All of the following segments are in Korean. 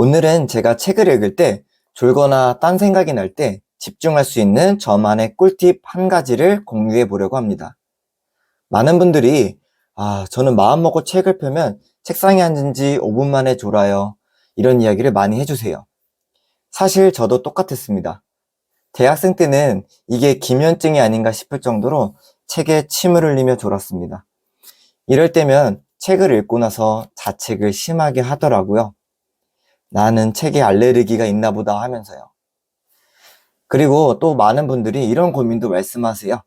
오늘은 제가 책을 읽을 때 졸거나 딴 생각이 날 때 집중할 수 있는 저만의 꿀팁 한 가지를 공유해 보려고 합니다. 많은 분들이 저는 마음먹고 책을 펴면 책상에 앉은 지 5분 만에 졸아요. 이런 이야기를 많이 해주세요. 사실 저도 똑같았습니다. 대학생 때는 이게 기면증이 아닌가 싶을 정도로 책에 침을 흘리며 졸았습니다. 이럴 때면 책을 읽고 나서 자책을 심하게 하더라고요. 나는 책에 알레르기가 있나 보다 하면서요. 그리고 또 많은 분들이 이런 고민도 말씀하세요.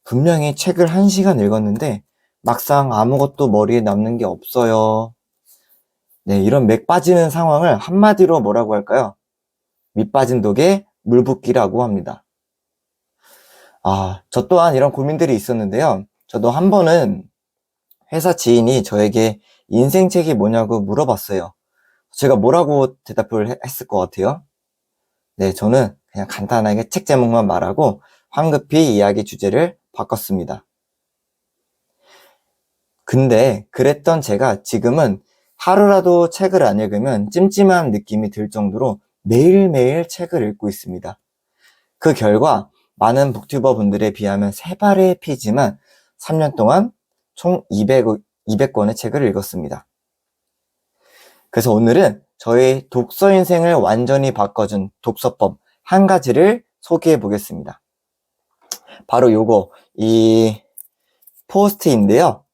분명히 책을 1시간 읽었는데 막상 아무것도 머리에 남는 게 없어요. 네, 이런 맥 빠지는 상황을 한마디로 뭐라고 할까요? 밑 빠진 독에 물 붓기라고 합니다. 저 또한 이런 고민들이 있었는데요. 저도 한 번은 회사 지인이 저에게 인생책이 뭐냐고 물어봤어요. 제가 뭐라고 대답을 했을 것 같아요? 네, 저는 그냥 간단하게 책 제목만 말하고 황급히 이야기 주제를 바꿨습니다. 근데 그랬던 제가 지금은 하루라도 책을 안 읽으면 찜찜한 느낌이 들 정도로 매일매일 책을 읽고 있습니다. 그 결과 많은 북튜버 분들에 비하면 3발의 피지만 3년 동안 총 200권의 책을 읽었습니다. 그래서 오늘은 저의 독서 인생을 완전히 바꿔준 독서법 한 가지를 소개해 보겠습니다. 바로 이 포스트잇인데요.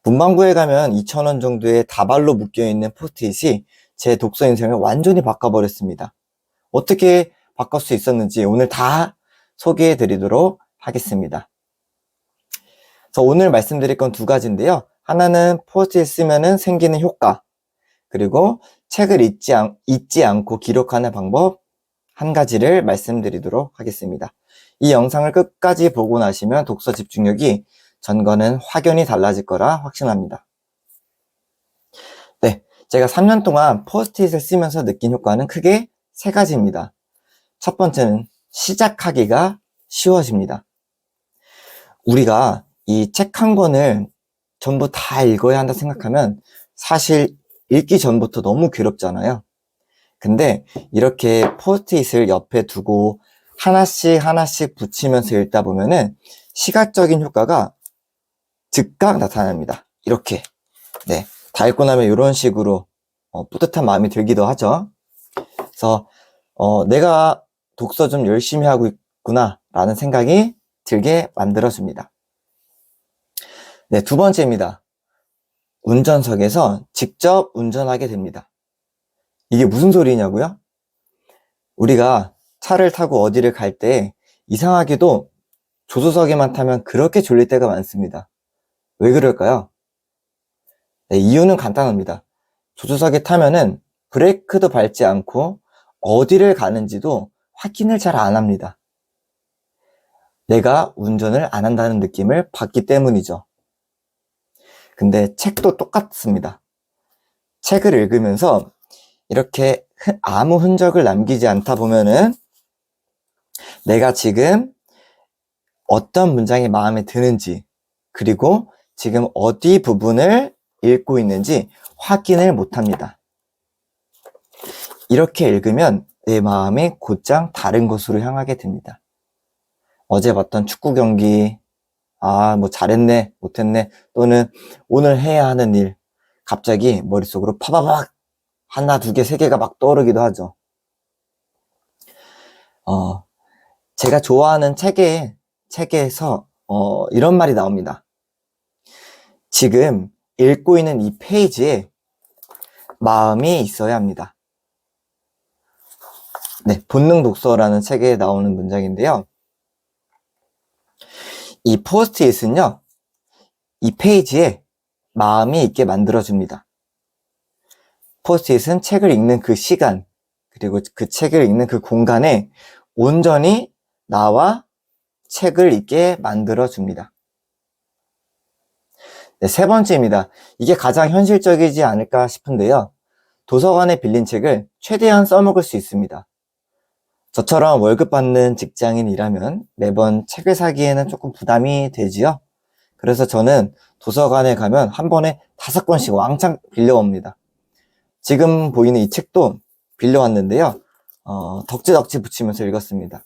문방구에 가면 2,000원 정도의 다발로 묶여있는 포스트잇이 제 독서 인생을 완전히 바꿔버렸습니다. 어떻게 바꿀 수 있었는지 오늘 다 소개해 드리도록 하겠습니다. 그래서 오늘 말씀드릴 건 2가지인데요. 하나는 포스트잇 쓰면은 생기는 효과, 그리고 책을 잊지 않고 기록하는 방법 한 가지를 말씀드리도록 하겠습니다. 이 영상을 끝까지 보고 나시면 독서 집중력이 전과는 확연히 달라질 거라 확신합니다. 네, 제가 3년 동안 포스트잇을 쓰면서 느낀 효과는 크게 3가지입니다. 첫 번째는 시작하기가 쉬워집니다. 우리가 이 책 한 권을 전부 다 읽어야 한다 생각하면 사실 읽기 전부터 너무 괴롭잖아요. 근데 이렇게 포스트잇을 옆에 두고 하나씩 붙이면서 읽다 보면은 시각적인 효과가 즉각 나타납니다. 이렇게. 네. 다 읽고 나면 이런 식으로 뿌듯한 마음이 들기도 하죠. 그래서 내가 독서 좀 열심히 하고 있구나 라는 생각이 들게 만들어줍니다. 네, 2번째입니다. 운전석에서 직접 운전하게 됩니다. 이게 무슨 소리냐고요? 우리가 차를 타고 어디를 갈 때 이상하게도 조수석에만 타면 그렇게 졸릴 때가 많습니다. 왜 그럴까요? 네, 이유는 간단합니다. 조수석에 타면은 브레이크도 밟지 않고 어디를 가는지도 확인을 잘 안 합니다. 내가 운전을 안 한다는 느낌을 받기 때문이죠. 근데 책도 똑같습니다. 책을 읽으면서 이렇게 아무 흔적을 남기지 않다 보면은 내가 지금 어떤 문장이 마음에 드는지, 그리고 지금 어디 부분을 읽고 있는지 확인을 못합니다. 이렇게 읽으면 내 마음이 곧장 다른 곳으로 향하게 됩니다. 어제 봤던 축구 경기, 뭐 잘했네, 못했네, 또는 오늘 해야 하는 일, 갑자기 머릿속으로 파바박 하나, 2개, 3개가 막 떠오르기도 하죠. 제가 좋아하는 책에서 이런 말이 나옵니다. 지금 읽고 있는 이 페이지에 마음이 있어야 합니다. 네, 본능 독서라는 책에 나오는 문장인데요. 이 포스트잇은요, 이 페이지에 마음이 있게 만들어줍니다. 포스트잇은 책을 읽는 그 시간, 그리고 그 책을 읽는 그 공간에 온전히 나와 책을 읽게 만들어줍니다. 네, 3번째입니다. 이게 가장 현실적이지 않을까 싶은데요. 도서관에 빌린 책을 최대한 써먹을 수 있습니다. 저처럼 월급 받는 직장인이라면 매번 책을 사기에는 조금 부담이 되지요. 그래서 저는 도서관에 가면 한 번에 5권씩 왕창 빌려옵니다. 지금 보이는 이 책도 빌려왔는데요. 덕지덕지 붙이면서 읽었습니다.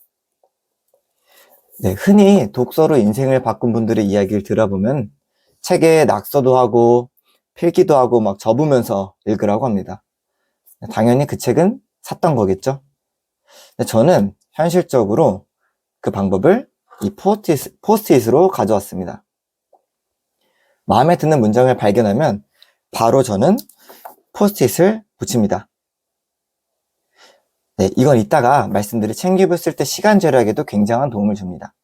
네, 흔히 독서로 인생을 바꾼 분들의 이야기를 들어보면 책에 낙서도 하고 필기도 하고 막 접으면서 읽으라고 합니다. 당연히 그 책은 샀던 거겠죠. 근데 저는 현실적으로 그 방법을 이 포스트잇으로 가져왔습니다. 마음에 드는 문장을 발견하면 바로 저는 포스트잇을 붙입니다. 네, 이건 이따가 말씀드릴 책 리뷰 쓸 때 시간 절약에도 굉장한 도움을 줍니다.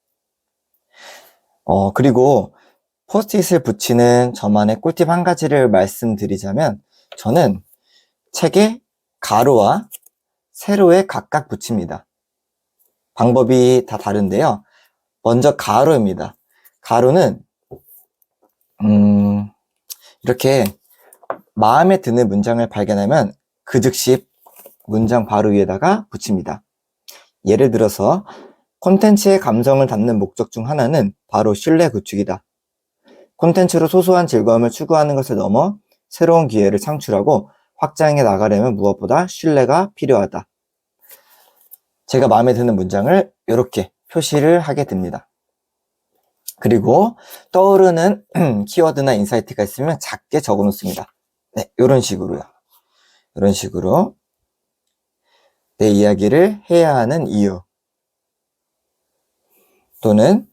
그리고 포스트잇을 붙이는 저만의 꿀팁 한 가지를 말씀드리자면 저는 책에 가로와 세로에 각각 붙입니다. 방법이 다 다른데요. 먼저 가로입니다. 가로는 이렇게 마음에 드는 문장을 발견하면 그 즉시 문장 바로 위에다가 붙입니다. 예를 들어서 콘텐츠의 감성을 담는 목적 중 하나는 바로 신뢰 구축이다. 콘텐츠로 소소한 즐거움을 추구하는 것을 넘어 새로운 기회를 창출하고 확장해 나가려면 무엇보다 신뢰가 필요하다. 제가 마음에 드는 문장을 이렇게 표시를 하게 됩니다. 그리고 떠오르는 키워드나 인사이트가 있으면 작게 적어 놓습니다. 네, 이런 식으로요. 이런 식으로 내 이야기를 해야 하는 이유 또는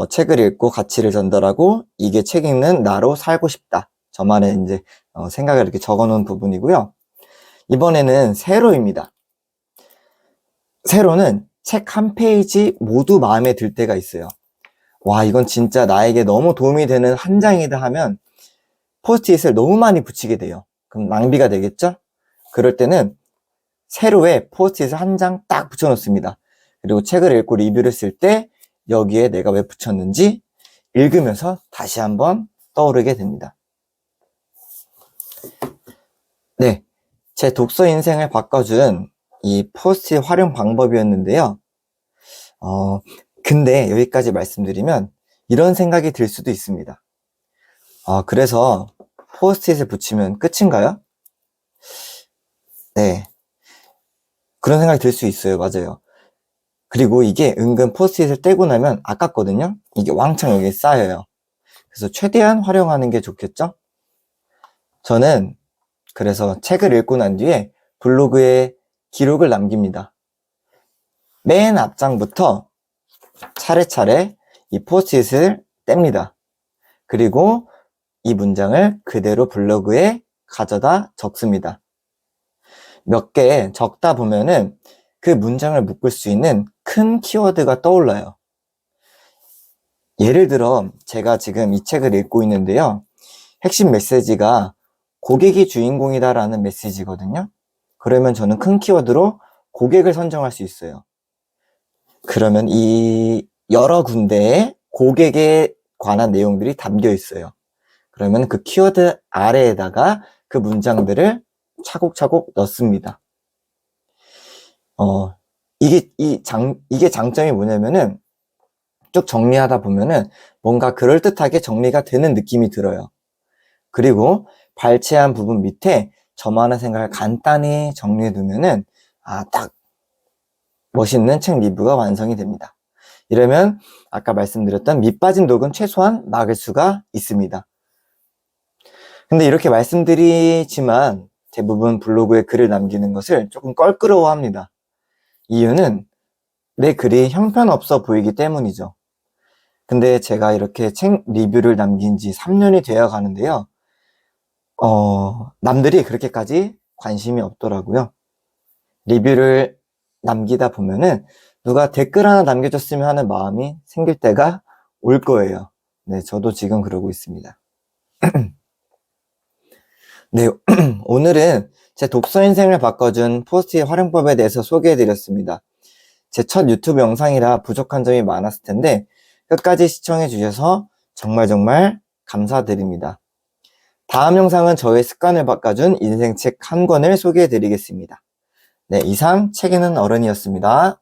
책을 읽고 가치를 전달하고 이게 책 읽는 나로 살고 싶다. 저만의 이제 생각을 이렇게 적어 놓은 부분이고요. 이번에는 세로입니다. 세로는 책 한 페이지 모두 마음에 들 때가 있어요. 와, 이건 진짜 나에게 너무 도움이 되는 한 장이다 하면 포스트잇을 너무 많이 붙이게 돼요. 그럼 낭비가 되겠죠? 그럴 때는 세로에 포스트잇을 한 장 딱 붙여 놓습니다. 그리고 책을 읽고 리뷰를 쓸 때 여기에 내가 왜 붙였는지 읽으면서 다시 한번 떠오르게 됩니다. 네, 제 독서 인생을 바꿔준 이 포스트잇 활용 방법이었는데요. 근데 여기까지 말씀드리면 이런 생각이 들 수도 있습니다. 그래서 포스트잇을 붙이면 끝인가요? 네, 그런 생각이 들 수 있어요. 맞아요. 그리고 이게 은근 포스트잇을 떼고 나면 아깝거든요. 이게 왕창 여기에 쌓여요. 그래서 최대한 활용하는 게 좋겠죠? 저는 그래서 책을 읽고 난 뒤에 블로그에 기록을 남깁니다. 맨 앞장부터 차례차례 이 포스트잇을 뗍니다. 그리고 이 문장을 그대로 블로그에 가져다 적습니다. 몇 개 적다 보면은 그 문장을 묶을 수 있는 큰 키워드가 떠올라요. 예를 들어 제가 지금 이 책을 읽고 있는데요. 핵심 메시지가 고객이 주인공이다라는 메시지거든요. 그러면 저는 큰 키워드로 고객을 선정할 수 있어요. 그러면 이 여러 군데에 고객에 관한 내용들이 담겨 있어요. 그러면 그 키워드 아래에다가 그 문장들을 차곡차곡 넣습니다. 이게 장점이 뭐냐면은 쭉 정리하다 보면은 뭔가 그럴듯하게 정리가 되는 느낌이 들어요. 그리고 발췌한 부분 밑에 저만의 생각을 간단히 정리해 두면은 딱 멋있는 책 리뷰가 완성이 됩니다. 이러면 아까 말씀드렸던 밑 빠진 독은 최소한 막을 수가 있습니다. 근데 이렇게 말씀드리지만 대부분 블로그에 글을 남기는 것을 조금 껄끄러워합니다. 이유는 내 글이 형편없어 보이기 때문이죠. 근데 제가 이렇게 책 리뷰를 남긴 지 3년이 되어 가는데요. 남들이 그렇게까지 관심이 없더라고요. 리뷰를 남기다 보면은 누가 댓글 하나 남겨줬으면 하는 마음이 생길 때가 올 거예요. 네, 저도 지금 그러고 있습니다. 네, 오늘은 제 독서 인생을 바꿔준 포스트잇 활용법에 대해서 소개해드렸습니다. 제 첫 유튜브 영상이라 부족한 점이 많았을 텐데 끝까지 시청해 주셔서 정말 감사드립니다. 다음 영상은 저의 습관을 바꿔준 인생책 한 권을 소개해 드리겠습니다. 네, 이상 책 읽는 어른이었습니다.